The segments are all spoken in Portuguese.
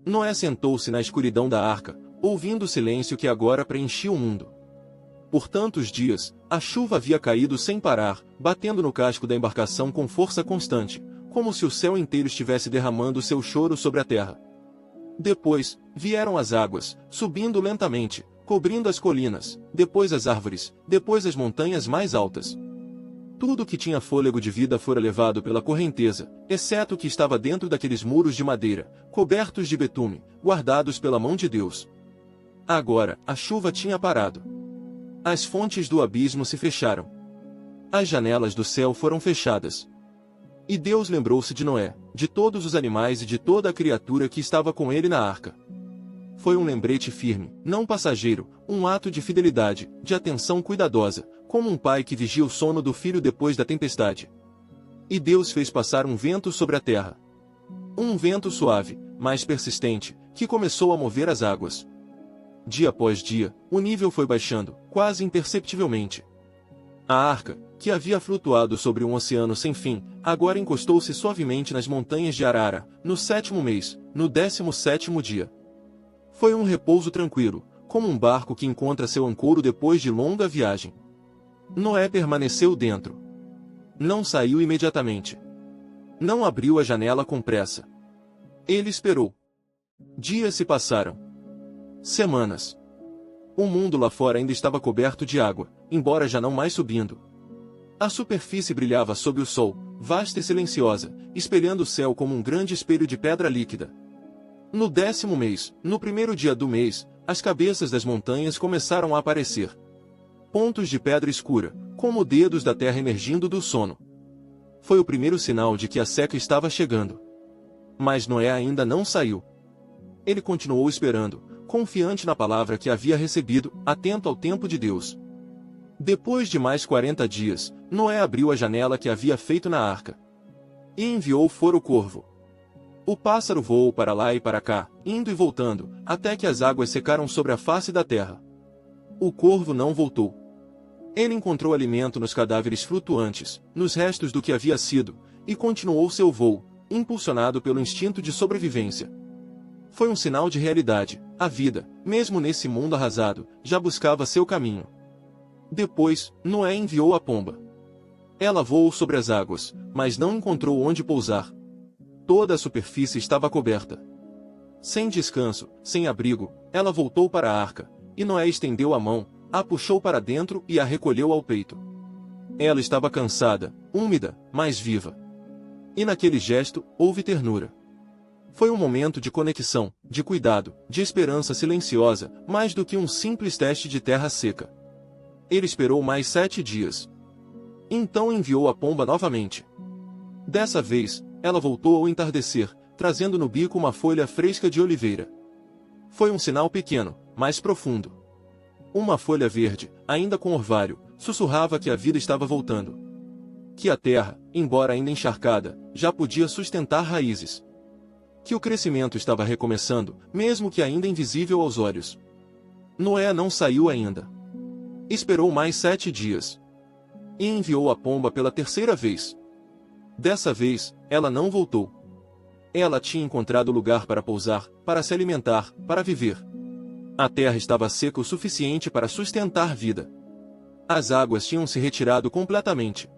Noé sentou-se na escuridão da arca, ouvindo o silêncio que agora preenchia o mundo. Por tantos dias, a chuva havia caído sem parar, batendo no casco da embarcação com força constante, como se o céu inteiro estivesse derramando seu choro sobre a terra. Depois, vieram as águas, subindo lentamente, cobrindo as colinas, depois as árvores, depois as montanhas mais altas. Tudo que tinha fôlego de vida fora levado pela correnteza, exceto o que estava dentro daqueles muros de madeira, cobertos de betume, guardados pela mão de Deus. Agora, a chuva tinha parado. As fontes do abismo se fecharam. As janelas do céu foram fechadas. E Deus lembrou-se de Noé, de todos os animais e de toda a criatura que estava com ele na arca. Foi um lembrete firme, não passageiro, um ato de fidelidade, de atenção cuidadosa, como um pai que vigia o sono do filho depois da tempestade. E Deus fez passar um vento sobre a terra. Um vento suave, mas persistente, que começou a mover as águas. Dia após dia, o nível foi baixando, quase imperceptivelmente. A arca, que havia flutuado sobre um oceano sem fim, agora encostou-se suavemente nas montanhas de Arara, no 7º mês, no 17º dia. Foi um repouso tranquilo, como um barco que encontra seu ancouro depois de longa viagem. Noé permaneceu dentro. Não saiu imediatamente. Não abriu a janela com pressa. Ele esperou. Dias se passaram. Semanas. O mundo lá fora ainda estava coberto de água, embora já não mais subindo. A superfície brilhava sob o sol, vasta e silenciosa, espelhando o céu como um grande espelho de pedra líquida. No 10º mês, no primeiro dia do mês, as cabeças das montanhas começaram a aparecer. Pontos de pedra escura, como dedos da terra emergindo do sono. Foi o primeiro sinal de que a seca estava chegando. Mas Noé ainda não saiu. Ele continuou esperando, confiante na palavra que havia recebido, atento ao tempo de Deus. Depois de mais 40 dias, Noé abriu a janela que havia feito na arca. E enviou fora o corvo. O pássaro voou para lá e para cá, indo e voltando, até que as águas secaram sobre a face da terra. O corvo não voltou. Ele encontrou alimento nos cadáveres flutuantes, nos restos do que havia sido, e continuou seu voo, impulsionado pelo instinto de sobrevivência. Foi um sinal de realidade. A vida, mesmo nesse mundo arrasado, já buscava seu caminho. Depois, Noé enviou a pomba. Ela voou sobre as águas, mas não encontrou onde pousar. Toda a superfície estava coberta. Sem descanso, sem abrigo, ela voltou para a arca, e Noé estendeu a mão, a puxou para dentro e a recolheu ao peito. Ela estava cansada, úmida, mas viva. E naquele gesto, houve ternura. Foi um momento de conexão, de cuidado, de esperança silenciosa, mais do que um simples teste de terra seca. Ele esperou mais 7 dias. Então enviou a pomba novamente. Dessa vez, ela voltou ao entardecer, trazendo no bico uma folha fresca de oliveira. Foi um sinal pequeno, mas profundo. Uma folha verde, ainda com orvalho, sussurrava que a vida estava voltando. Que a terra, embora ainda encharcada, já podia sustentar raízes. Que o crescimento estava recomeçando, mesmo que ainda invisível aos olhos. Noé não saiu ainda. Esperou mais 7 dias. E enviou a pomba pela 3ª vez. Dessa vez, ela não voltou. Ela tinha encontrado lugar para pousar, para se alimentar, para viver. A terra estava seca o suficiente para sustentar vida. As águas tinham se retirado completamente.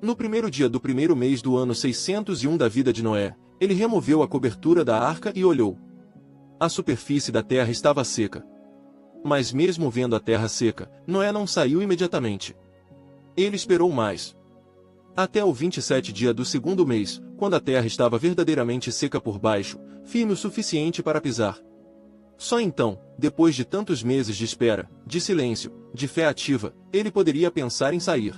No primeiro dia do primeiro mês do ano 601 da vida de Noé, ele removeu a cobertura da arca e olhou. A superfície da terra estava seca. Mas mesmo vendo a terra seca, Noé não saiu imediatamente. Ele esperou mais. Até o 27 dia do 2º mês, quando a terra estava verdadeiramente seca por baixo, firme o suficiente para pisar. Só então, depois de tantos meses de espera, de silêncio, de fé ativa, ele poderia pensar em sair.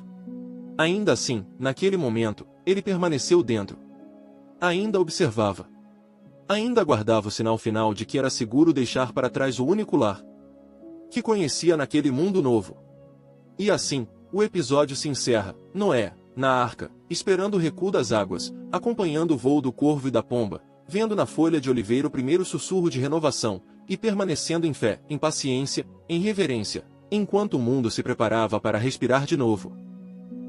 Ainda assim, naquele momento, ele permaneceu dentro. Ainda observava. Ainda guardava o sinal final de que era seguro deixar para trás o único lar que conhecia naquele mundo novo. E assim, o episódio se encerra. Noé, na arca, esperando o recuo das águas, acompanhando o voo do corvo e da pomba, vendo na folha de oliveira o primeiro sussurro de renovação, e permanecendo em fé, em paciência, em reverência, enquanto o mundo se preparava para respirar de novo.